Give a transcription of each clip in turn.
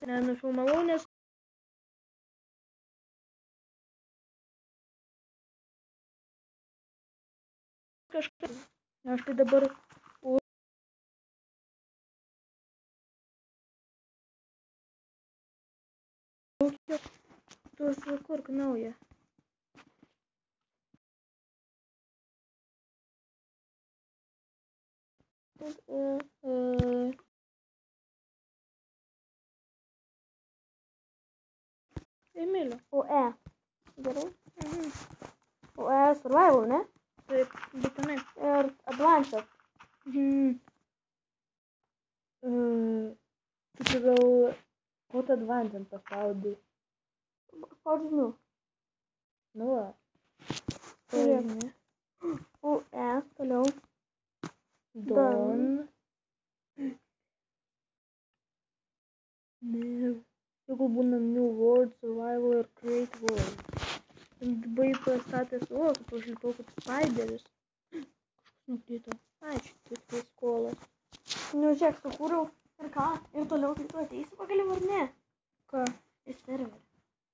Nenufilmavau, nes kažkaip. Aš tai dabar tu sukurk naują. Emilio. O Gerai. O survival, ne? Taip, būtinai. Ir advanced. Tu čia gal What advanced paspaudai? Spaudžiu. Nu va. Žiūrėk. O toliau. Don. Jeigu būna new world, survival ir create world. Bai pastatęs, kaip aš žilpau kaip spideris. Kažkas nukrito. Ai, čia tai skolas. Nu, žiūrėk, sukūriau ir ką? Ir toliau tai tu ateisi pagaliau ar ne? Ką? Į serverį.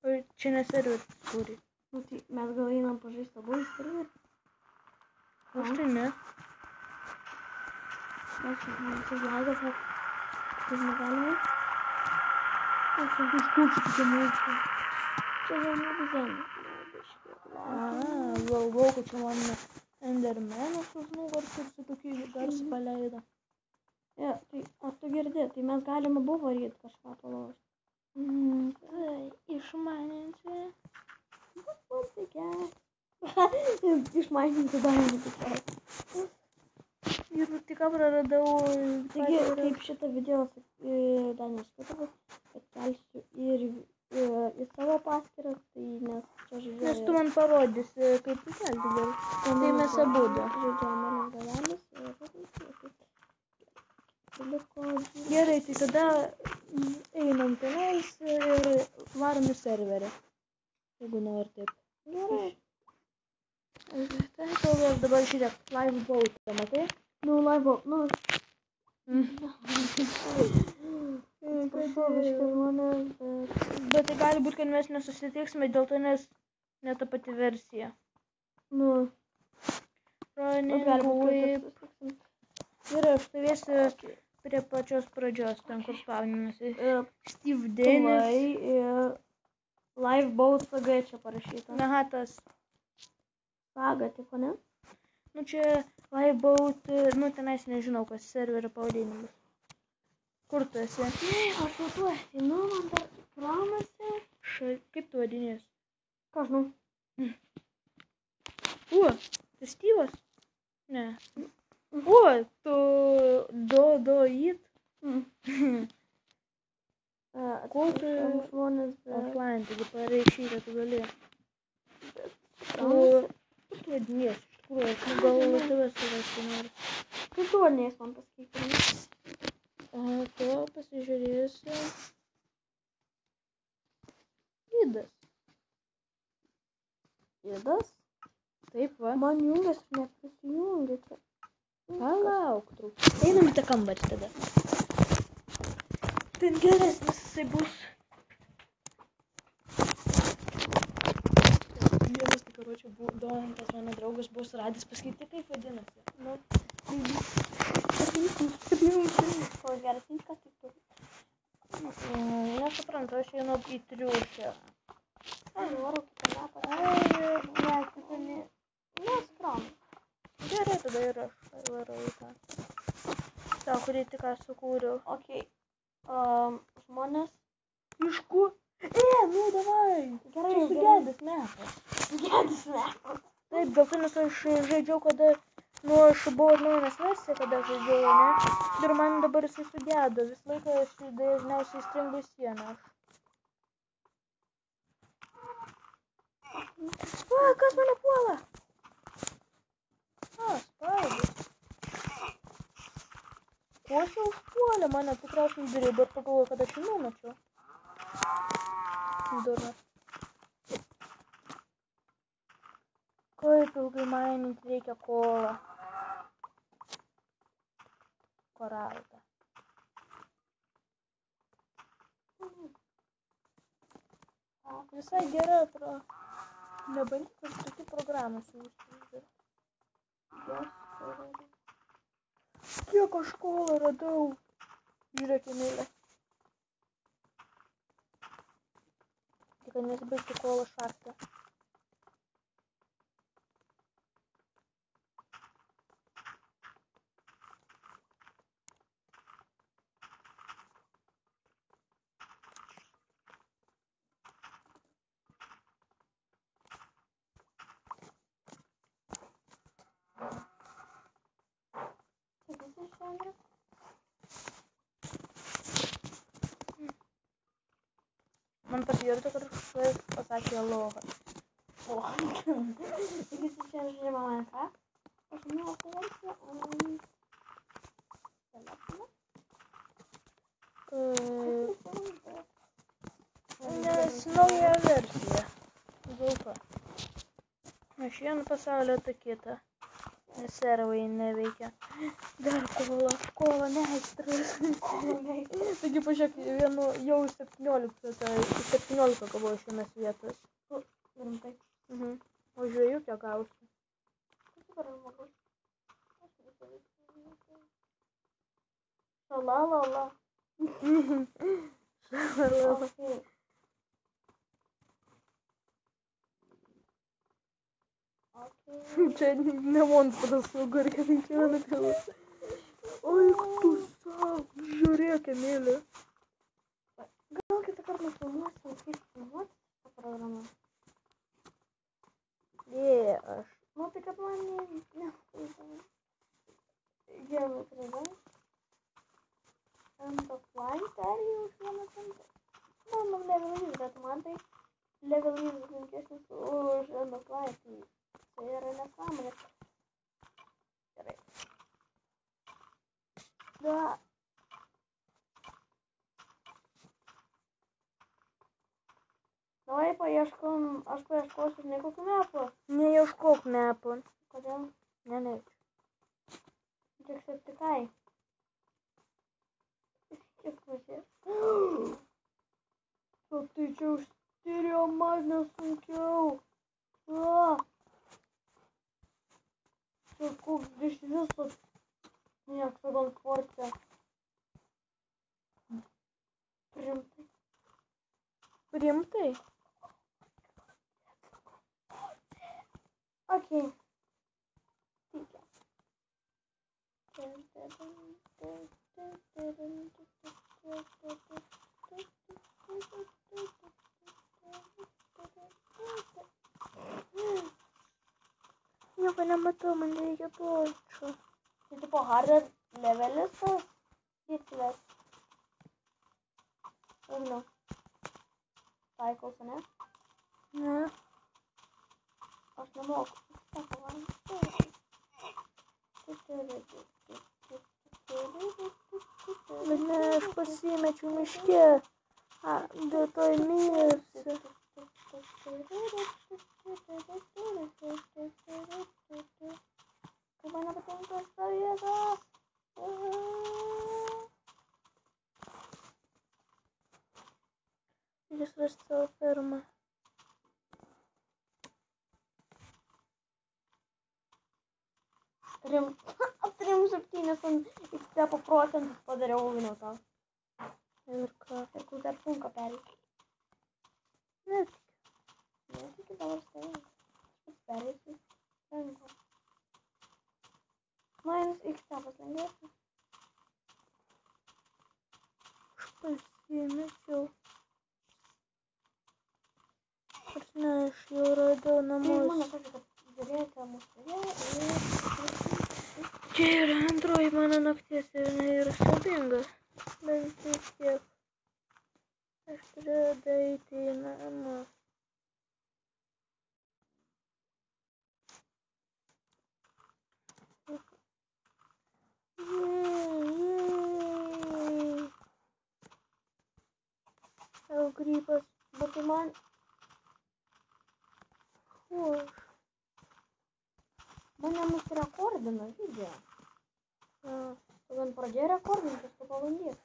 O čia ne serveris turi. Nu, tai mes gal einam pažaisti abu į serverį? Aš tai ne. Aš lagas, kad negalime. Aš užkulčiu tokia mūsų. Čia gal nebūzėm. Galvau, kad čia man Endermanas už nugaros ir su tokį garsą paleido. Ja, tai ar tu girdi, tai mes galime abu varyti kažką palaužti. Išmaninti. Išmažinti daryti tikrai. Ir tik praradau... Taigi, kaip šitą video Daniel skaitavo, kad kelsiu ir į savo paskyrą, tai nes čia žaidžiu... Nes tu man parodysi, kaip tu kelti gerai. Tai mes abudu. Žaidžiame lengvėlelis ir... Gerai, tai tada einam tenais ir varom į serverį. Jeigu nori taip. Gerai. Tai aš dabar žiūrėk, live boat, matai? Nu, live boat, nu. Bet tai gali būti, kad mes nesusitiksime dėl to, nes ne ta pati versija. Nu. Running. Gerai, aš stovėsiu prie pačios pradžios, ten kur spauninusi. Steve Dennis. Ir live boat saga čia parašyta. Aha, tas. Saga, tipo, ne? Nu čia live boat, nu tenais nežinau, kas serverio pavadinimas. Kur tu esi? Aš jau tu ateinu, man dar kraunasi. Kaip tu vadinės? Ką žinau? Tai Steve'as? Ne. Tu do-it? Kol tu žmonės... offline, taigi parašyti tu gali. Tu vadinės, iš tikrųjų, aš gal tavęs surasti noriu. Kaip tu vadinės man pasakyti? Tu pasižiūrėsi. Idas. Idas? Taip, va. Man jungias neprisijungia čia. Palauk trūk. Einam į tą kambarį tada. Ten geresnis jisai bus. Vienas, tai karočią, Donatas, mano draugas, buvo suradęs pasakyti, kaip vadinasi. Nu, O geresnis kas tik turi? nesuprantu, aš einu į triušę. Noriu kitą metą. Nesuprantu. Gerai, tada ir aš varau į tą. Ta, kurį tik ką sukūriau. Ok. Žmonės. Iš kur? Nu davai. Gerai, čia sugedęs metas. Sugedęs metas. Taip, dėl to, nes aš žaidžiau, kada, aš buvau atnaujinęs versiją, kada žaidžiau, ne? Ir man dabar jisai sugedo. Visą laiką aš dažniausiai stringu į sieną. Kas mane puola? Spaudis. Kuo čia užpuolė mane, tikriausiai nudurė, bet pagalvoju, kad aš jį numačiau. Durnas. Kaip ilgai maininti reikia kolą. Koraltą. Visai gera atrodo. Nebandyk kažkokių programų siųsti. Kiek aš kolą radau. Žiūrėk, Emilė. Tik nesibaigti kolą šachtą. Man pasigirdo, kad kažkas pasakė aloha. Taigi čia žiūrėjau Minecraft. Aš naują versiją telefoną. Nes nauja versija. Dėl to. Aš vienu pasaulio tą kitą. Nes servai neveikia. Dar kola meistras. Taigi pažiūrėk, jau 17 gavau iš vienos vietos. Rimtai. O žiūrėjau, kiek gausiu. Šalalala. Šalalala. Čia ne monstras sugurkė, tai čia mano pilus. Oi, tu savo, žiūrėk, Emilė. Gal kitą kartą nufilmuosim, kaip filmuoti šitą programą. Aš. Nu, tai kad man gerai atrodo. End of line perėjau už vieną centą. Man levelys, bet man tai levelys sunkesnis už end of line. Tai yra nesąmonė. Gerai. Da. Davai paieškom, aš paieškosiu ne kokiu mepu. Neieškok mepo. Kodėl? Ne. Tik septikai. Kiek važiuoja? Tai čia užtirėjo man nesunkiau. Čia koks iš viso Hexagon Force. Rimtai? Okei. Tykia. Nieko nematau, man reikia torčio. Tai tipo harder levelis tas tikslas. Ugniau. Taikausi, ne? Ne. Aš nemoku. Bet ne, aš pasimečiau miške. Dėl to mirsiu. Kaip man nepatinka šita vieta. Jis rasti savo fermą. Trim 7 XP procentus padariau ugniau tau. Ir ką? Ir kur dar sunka perėti. Netikiu dabar stovėjau. Aš perėsiu. Lengva. Minus XP paslengėsiu. Aš pasimečiau. Aš ne, aš jau radau Tai namus. mano sakė, kad žiūrėjote mūsų video ir... Čia yra antroji mano nakties ir jinai yra siaubinga. Bet vis tiek. Aš turiu eiti į namą. Tau grybas. Bet tai man... Mane nusirekordino video. Tu man pradėjo rekordintis, tu pabandyk.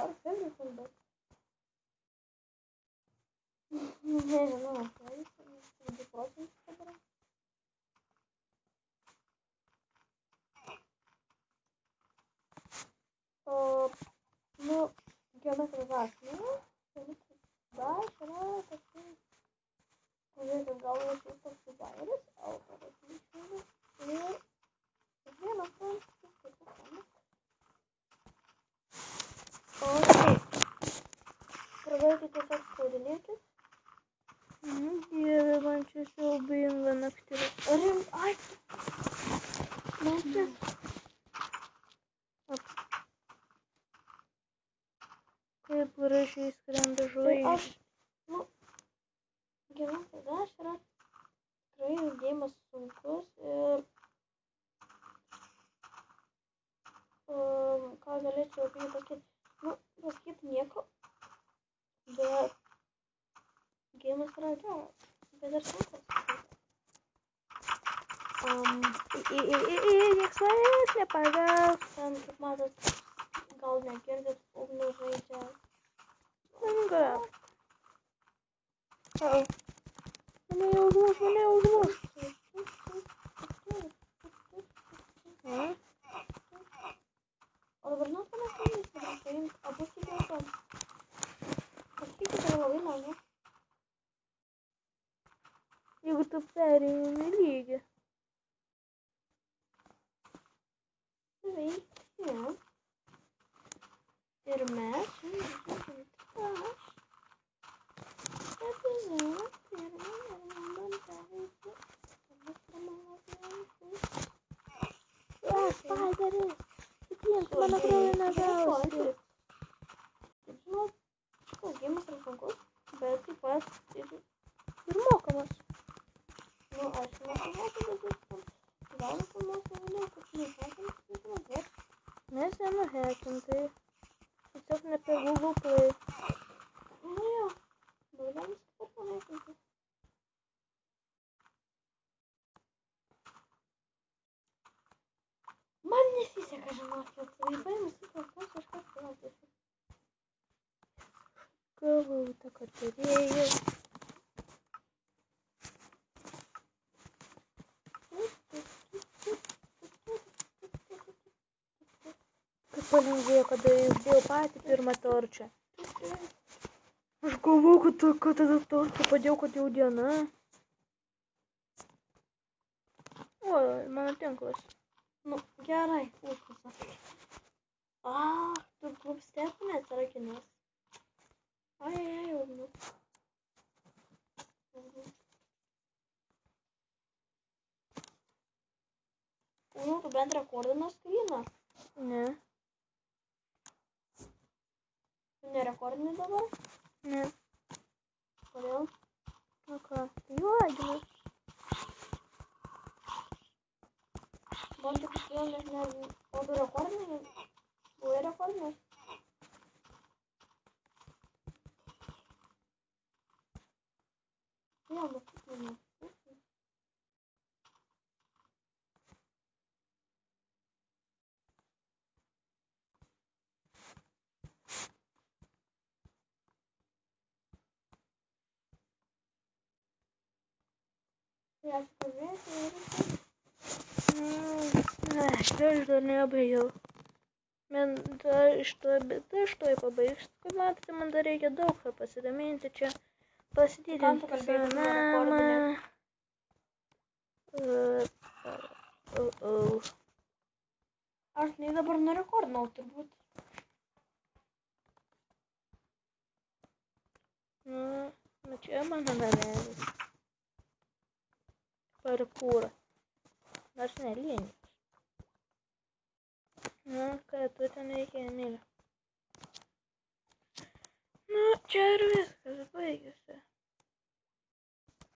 Ar Ferguson, bet... Nežinau, tai 2 procentus padarau. Nu, geometrijos rašymo. Daš yra toksai... Žiūrėkit, gal aš jūs toks dizaineris, autoras išėjus. Ir kiekvienas raštas, kaip pasamas. O taip. Pradėkit tiesiog spaudinėkit. Dieve, man čia siaubinga naktis. Ai! Naktis. Kaip gražiai skrenda Tai žvaigždės. aš, nu, geometrijos daš yra tikrai judėjimas sunkus ir ką galėčiau apie jį pasakyti. Nu, pasakyti nieko, bet gėjimas yra geras, bet ir sunkus. Nieks manęs nepagaus. Ten, kaip matot, gal negirdit, ugnių žaidžia. Gal. Mane užmuš. O dabar žinot, ką mes darysime? Paimt abu stiklus. Pasakykite, tai labai lengva. Jeigu tu perėjai lygį. Sveiki. Ir mes žiūrėsim traš. Spaideris. Kitiems mano kraujo negausi. Kaip žinot, šitas gėjimas yra sunkus, bet taip pat Ir mokamas. nu, aš nesuvokiu, bet jis tam gal filmuosiu vėliau, kad neįsakėm, bet Mes nenuhekintai. Tiesiog ne per Google Play. nu jo, bet galim taip pat nuheikinti. Man nesiseka, žinokit, tai paėmus viskas, kažkas palaukės. Gavau tą karterėjų. Kaip palengvėjo, kada įdėjau patį pirmą torčią. Aš galvoju, kad tada torčią padėjau, kad jau diena. O, mano tinklas. Nu, gerai, ūkasa. Tu klubstėtumė atsirakinės. Ai, ugniu. Ugniu, tu bent rekordino skryną. Ne. Tu nerekordini dabar? Ne. Kodėl? Nu ką, tai juoginas. Man tik kodėl nežinau. O tu rekordini? Buvai rekordinės? Jo, matykime. Tai aš pažiūrėsiu ir Aš dar nebaigiau. Bet aš tuoj pabaigsiu. Kaip matote, man dar reikia daug ką pasigaminti čia. Kam tu Pasididinti kalbėjai, kad savo nerekordinė? namą. aš nei dabar nerekordinau, turbūt. Nu čia mano namelis. Parkūras. Nors nelienis. Nu, ką tu ten reikia, Emilė? Nu, čia ir viskas baigėsi.